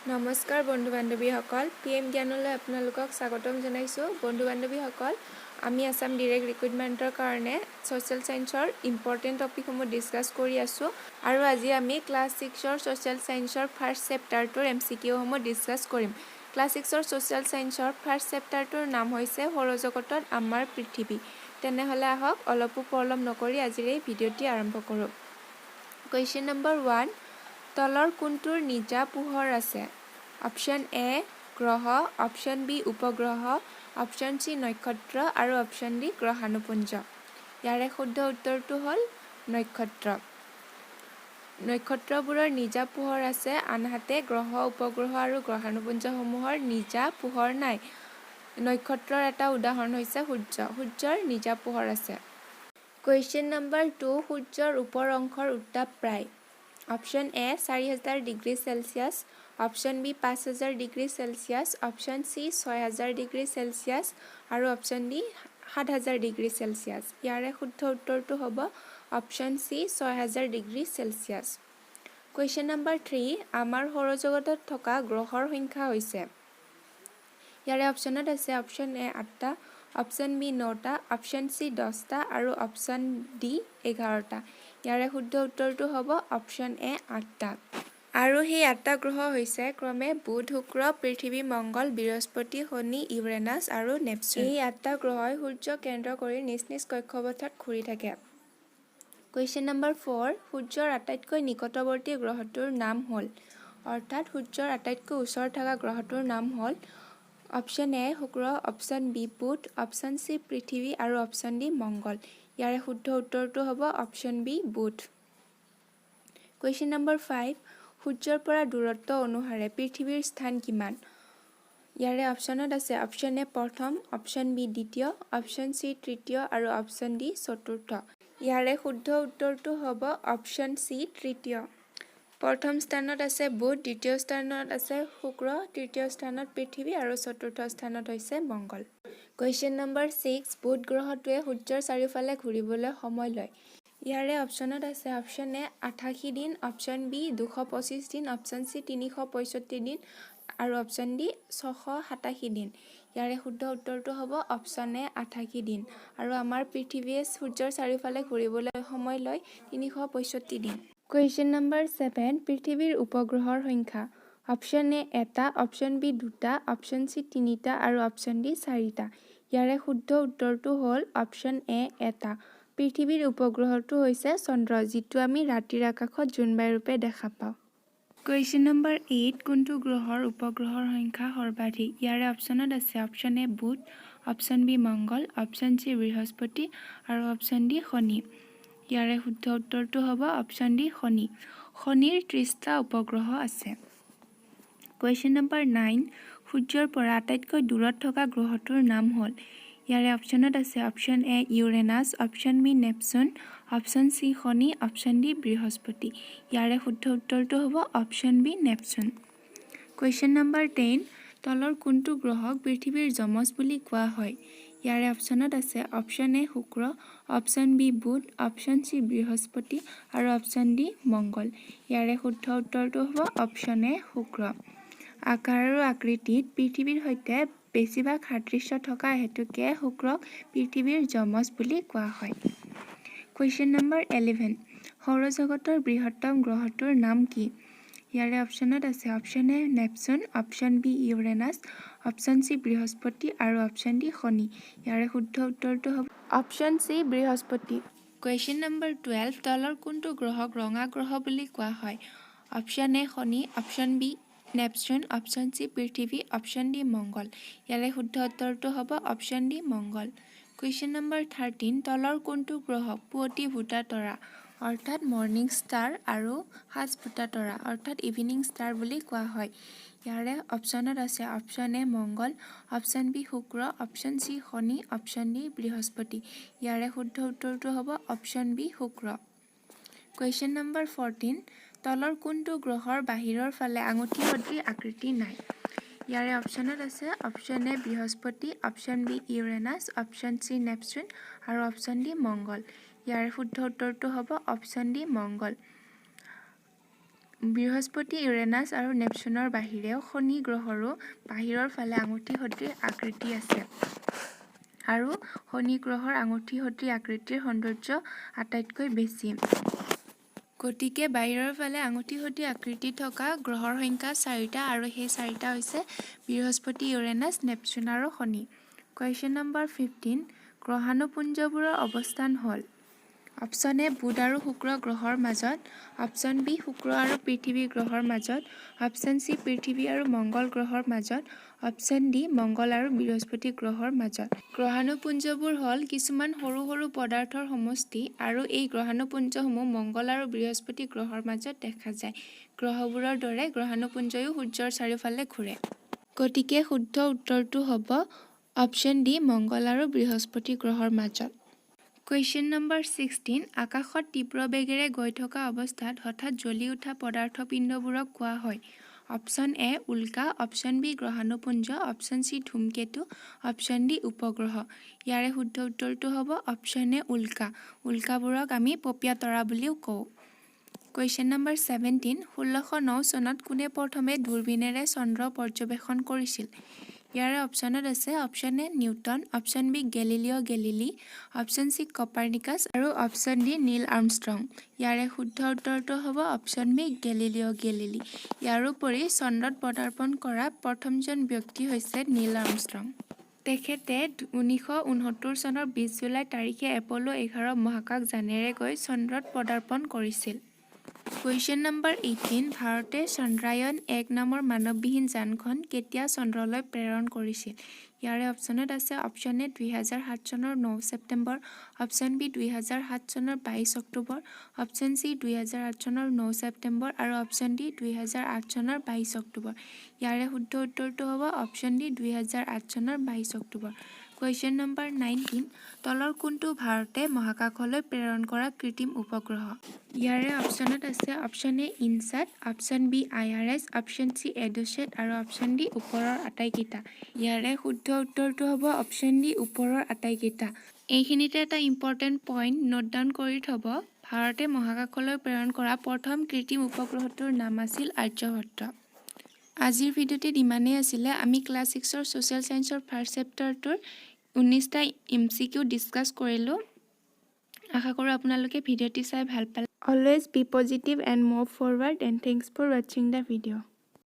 নমস্কাৰ বন্ধু বান্ধৱীসকল PM জ্ঞানলৈ আপোনালোকক স্বাগতম জনাইছো বন্ধু বান্ধৱীসকল আমি আসাম ডাইৰেক্ট ৰিক্ৰুটমেন্টৰ কাৰণে সোশ্যাল সায়েন্সৰ ইম্পৰ্টেন্ট টপিকসমূহ ডিসকাস কৰি আছো আৰু আজি আমি ক্লাস 6ৰ সোশ্যাল সায়েন্সৰ ফাৰ্স্ট চেপ্টাৰটোৰ MCQ সমূহ ডিসকাস কৰিম ক্লাস 6ৰ সোশ্যাল সায়েন্সৰ ফাৰ্স্ট চেপ্টাৰটোৰ নাম হৈছে ৰজগতত আমাৰ পৃথিৱী তেনেহলে আহক অলপো পলম নকৰি আজিৰ এই ভিডিঅ'টি আৰম্ভ কৰো কোৱেশ্চন নম্বৰ 1 তলৰ কোনটোৰ নিজা পোহৰ আছে অপশন এ গ্ৰহ অপশন বি উপগ্ৰহ অপশন সি নক্ষত্ৰ আৰু অপশন ডি গ্ৰহাণুপুঞ্জ ইয়াৰে শুদ্ধ উত্তৰটো হ'ল নক্ষত্ৰবোৰৰ নিজা পোহৰ আছে আনহাতে গ্ৰহ উপগ্ৰহ আৰু গ্ৰহাণুপুঞ্জসমূহৰ নিজা পোহৰ নাই নক্ষত্ৰৰ এটা উদাহৰণ হৈছে সূৰ্যৰ নিজা পোহৰ আছে কোৱেশ্চন নম্বৰ 2 সূৰ্যৰ ওপৰ অংশৰ উত্তাপ প্ৰায় option A 4000 degree celsius option B 5000 degree celsius option C 6000 degree celsius আৰু অপশন ডি 7000 ডিগ্ৰী সেলসিয়াস ইয়াৰে শুদ্ধ উত্তৰটো হ'ব option C 6000 degree celsius question number 3 আমাৰ সৌৰজগতত থকা গ্ৰহৰ সংখ্যা হৈছে ইয়াৰে অপশনত আছে অপশন এ 8টা অপশন বি 9টা অপশন সি 10টা আৰু অপশন ডি 11টা ইয়াৰে শুদ্ধ উত্তৰটো হ'ব অপশন এ 8টা আৰু সেই 8টা গ্ৰহ হৈছে ক্ৰমে বুধ শুক্ৰ পৃথিৱী মংগল বৃহস্পতি শনি ইউৰেনাছ আৰু নেপচুন এই 8টা গ্ৰহই সূৰ্য কেন্দ্ৰ কৰি নিজ নিজ কক্ষপথত ঘূৰি থাকে কোৱেশ্চন নম্বৰ 4 সূৰ্যৰ আটাইতকৈ নিকটৱৰ্তী গ্ৰহটোৰ নাম হ'ল অৰ্থাৎ সূৰ্যৰ আটাইতকৈ ওচৰত থকা গ্ৰহটোৰ নাম হ'ল অপশন এ শুক্ৰ অপশন বি বুধ অপশন সি পৃথিৱী আৰু অপশন ডি মংগল ইয়াৰে শুদ্ধ উত্তৰটো হ'ব অপশন বি বুধ কোৱেশ্চন নম্বৰ 5 সূৰ্যৰ পৰা দূৰত্ব অনুসাৰে পৃথিৱীৰ স্থান কিমান ইয়াৰে অপশনত আছে অপশন এ প্ৰথম অপশন বি দ্বিতীয় অপশন সি তৃতীয় আৰু অপশন ডি চতুৰ্থ ইয়াৰে শুদ্ধ উত্তৰটো হ'ব অপশন সি তৃতীয় প্ৰথম স্থানত আছে বুধ দ্বিতীয় স্থানত আছে শুক্ৰ তৃতীয় স্থানত পৃথিৱী আৰু চতুৰ্থ স্থানত হৈছে মংগল কোৱেশ্চন নম্বৰ 6 বুধ গ্ৰহটোৱে সূৰ্যৰ চাৰিওফালে ঘূৰিবলৈ সময় লয় ইয়াৰে অপশনত আছে অপশন এ 88 দিন অপশন বি 225 দিন অপশন সি 365 দিন আৰু অপশন ডি 687 দিন ইয়াৰে শুদ্ধ উত্তৰটো হ'ব অপশন এ 88 দিন আৰু আমাৰ পৃথিৱীয়ে সূৰ্যৰ চাৰিওফালে ঘূৰিবলৈ সময় লয় 365 দিন কোৱেশ্চন নম্বৰ 7 পৃথিৱীৰ উপগ্ৰহৰ সংখ্যা অপশন এ 1টা অপশন বি 2টা অপশন সি 3টা আৰু অপশন ডি 4টা ইয়াৰে শুদ্ধ উত্তৰটো হ'ল অপশন এ 1টা পৃথিৱীৰ উপগ্ৰহটো হৈছে চন্দ্ৰ যিটো আমি ৰাতিৰ আকাশত জোনবাই ৰূপে দেখা পাওঁ কোৱেশ্চন নম্বৰ 8 কোনটো গ্ৰহৰ উপগ্ৰহৰ সংখ্যা সৰ্বাধিক ইয়াৰে অপশনত আছে অপশন এ বুধ অপশন বি মংগল অপশন সি বৃহস্পতি আৰু অপশন ডি শনি ইয়াৰে শুদ্ধ উত্তৰটো হ'ব অপশন ডি শনি শনিৰ 30টা উপগ্ৰহ আছে কোৱেশ্চন নম্বৰ 9 সূৰ্যৰ পৰা আটাইতকৈ দূৰত থকা গ্ৰহটোৰ নাম হ'ল ইয়াৰে অপশনত আছে option A Uranus option B Neptune option C শনি অপশন ডি বৃহস্পতি ইয়াৰে শুদ্ধ উত্তৰটো হ'ব option B Neptune question number 10 তলৰ কোনটো গ্ৰহক পৃথিৱীৰ যমজ বুলি কোৱা হয় ইয়াৰে অপশনত আছে অপশন এ শুক্ৰ অপশন বি বুধ অপশন সি বৃহস্পতি আৰু অপশন ডি মংগল ইয়াৰে শুদ্ধ উত্তৰটো হ'ব অপশন এ শুক্ৰ আকাৰ আৰু আকৃতিত পৃথিৱীৰ সৈতে বেছিভাগ সাদৃশ্য থকা হেতুকে শুক্ৰক পৃথিৱীৰ যমজ বুলি কোৱা হয় কোৱেশ্চন নম্বৰ 11 সৌৰজগতৰ বৃহত্তম গ্ৰহটোৰ নাম কি ইয়াৰে অপশনত আছে option A Neptune option B Uranus option C বৃহস্পতি আৰু অপশন ডি শনি ইয়াৰে শুদ্ধ উত্তৰটো হ'ব অপশন সি বৃহস্পতি কোৱেশ্চন নম্বৰ 12 তলৰ কোনটো গ্ৰহক ৰঙা গ্ৰহ বুলি কোৱা হয় অপশন এ শনি option B Neptune option C পৃথিৱী অপশন ডি মংগল ইয়াৰে শুদ্ধ উত্তৰটো হ'ব অপশন ডি মংগল কোৱেশ্চন নম্বৰ 13 তলৰ কোনটো গ্ৰহক পুৱতি ভুটা তৰা অৰ্থাৎ মৰ্নিং ষ্টাৰ আৰু সাজ ভুটা তৰা অৰ্থাৎ ইভিনিং ষ্টাৰ বুলি কোৱা হয় ইয়াৰে অপশনত আছে অপশন এ মংগল অপশন বি শুক্ৰ অপশন সি শনি অপশন ডি বৃহস্পতি ইয়াৰে শুদ্ধ উত্তৰটো হ'ব অপশন বি শুক্ৰ কোৱেশ্চন নম্বৰ 14 তলৰ কোনটো গ্ৰহৰ বাহিৰৰ ফালে আঙুঠি সদৃশ আকৃতি নাই ইয়াৰে অপশনত আছে অপশন এ বৃহস্পতি অপশন বি ইউৰেনাছ অপশন সি নেপচুন আৰু অপশন ডি মংগল ইয়াৰে শুদ্ধ উত্তৰটো হ'ব অপশন ডি মংগল বৃহস্পতি ইউৰেনাছ আৰু নেপচুনৰ বাহিৰেও শনি গ্ৰহৰো বাহিৰৰ ফালে আঙুঠি সদৃশ আকৃতি আছে আৰু শনি গ্ৰহৰ আঙুঠি সদৃশ আকৃতিৰ সৌন্দৰ্য আটাইতকৈ বেছি গতিকে বাহিৰৰ ফালে আঙুঠি সদৃশ আকৃতি থকা গ্ৰহৰ সংখ্যা 4টা আৰু সেই 4টা হৈছে বৃহস্পতি ইউৰেনাছ নেপচুন আৰু শনি কুৱেশ্যন নম্বৰ 15 গ্ৰহাণুপুঞ্জবোৰৰ অৱস্থান হ'ল অপশ্যন এ বুধ আৰু শুক্ৰ গ্ৰহৰ মাজত অপশ্যন বি শুক্ৰ আৰু পৃথিৱী গ্ৰহৰ মাজত অপশ্যন চি পৃথিৱী আৰু মংগল গ্ৰহৰ মাজত অপশ্যন ডি মংগল আৰু বৃহস্পতি গ্ৰহৰ মাজত গ্ৰহাণুপুঞ্জবোৰ হ'ল কিছুমান সৰু সৰু পদাৰ্থৰ সমষ্টি আৰু এই গ্ৰহাণুপুঞ্জসমূহ মংগল আৰু বৃহস্পতি গ্ৰহৰ মাজত দেখা যায় গ্ৰহবোৰৰ দৰে গ্ৰহাণুপুঞ্জয়ো সূৰ্যৰ চাৰিওফালে ঘূৰে গতিকে শুদ্ধ উত্তৰটো হ'ব অপশ্যন ডি মংগল আৰু বৃহস্পতি গ্ৰহৰ মাজত কুৱেশ্যন নম্বৰ 16 আকাশত তীব্ৰ বেগেৰে গৈ থকা অৱস্থাত হঠাৎ জ্বলি উঠা পদাৰ্থপিণ্ডবোৰক কোৱা হয় অপশ্যন এ উল্কা অপশ্যন বি গ্ৰহাণুপুঞ্জ অপশ্যন চি ধূমকেতু অপশ্যন ডি উপগ্ৰহ ইয়াৰে শুদ্ধ উত্তৰটো হ'ব অপশ্যন এ উল্কাবোৰক আমি পপীয়া তৰা বুলিও কওঁ কুৱেশ্যন নম্বৰ 17 1609 চনত কোনে প্ৰথমে দূৰবীণেৰে চন্দ্ৰ পৰ্যবেক্ষণ কৰিছিল ইয়াৰে অপশ্যনত আছে option A Newton option B Galileo' Galilei option C Copernicus আৰু অপশ্যন ডি নীল আৰ্মষ্ট্ৰং ইয়াৰে শুদ্ধ উত্তৰটো হ'ব অপশ্যন বি গেলিলিঅ' গেলিলি ইয়াৰোপৰি চন্দ্ৰত পদাৰ্পণ কৰা প্ৰথমজন ব্যক্তি হৈছে নীল আৰ্মষ্ট্ৰং তেখেতে 1969 চনৰ 20 জুলাই তাৰিখে এপ'ল' 11 মহাকাশযানেৰে গৈ চন্দ্ৰত পদাৰ্পণ কৰিছিল কুৱেশ্যন নম্বৰ 18 ভাৰতে চন্দ্ৰায়ন 1 নামৰ মানৱবিহীন যানখন কেতিয়া চন্দ্ৰলৈ প্ৰেৰণ কৰিছিল ইয়াৰে অপশ্যনত আছে অপশ্যন এ 2007 চনৰ 9 ছেপ্টেম্বৰ অপশ্যন বি 2007 চনৰ 22 অক্টোবৰ অপশ্যন চি 2008 চনৰ 9 ছেপ্টেম্বৰ আৰু অপশ্যন ডি 2008 চনৰ 22 অক্টোবৰ ইয়াৰে শুদ্ধ উত্তৰটো হ'ব অপশ্যন ডি 2008 চনৰ 22 অক্টোবৰ কুৱেশ্যন নম্বৰ 19 তলৰ কোনটো ভাৰতে মহাকাশলৈ প্ৰেৰণ কৰা কৃত্ৰিম উপগ্ৰহ ইয়াৰে অপশ্যনত আছে option A INSAT option B IRS option C EDUSAT আৰু অপশ্যন ডি ওপৰৰ আটাইকেইটা ইয়াৰে শুদ্ধ উত্তৰটো হ'ব অপশ্যন ডি ওপৰৰ আটাইকেইটা এইখিনিতে এটা ইম্পৰ্টেণ্ট পইণ্ট নোট ডাউন কৰি থ'ব ভাৰতে মহাকাশলৈ প্ৰেৰণ কৰা প্ৰথম কৃত্ৰিম উপগ্ৰহটোৰ নাম আছিল আৰ্যভট্ট আজিৰ ভিডিঅ'টিত ইমানেই আছিলে আমি ক্লাছ 6ৰ ছ'চিয়েল ছায়েন্সৰ ফাৰ্ষ্ট চেপ্টাৰটোৰ 19টা MCQ ডিছকাছ কৰিলোঁ আশা কৰোঁ আপোনালোকে ভিডিঅ'টি চাই ভাল পালে always be positive and move forward and thanks for ৱাচিং দ্য ভিডিঅ'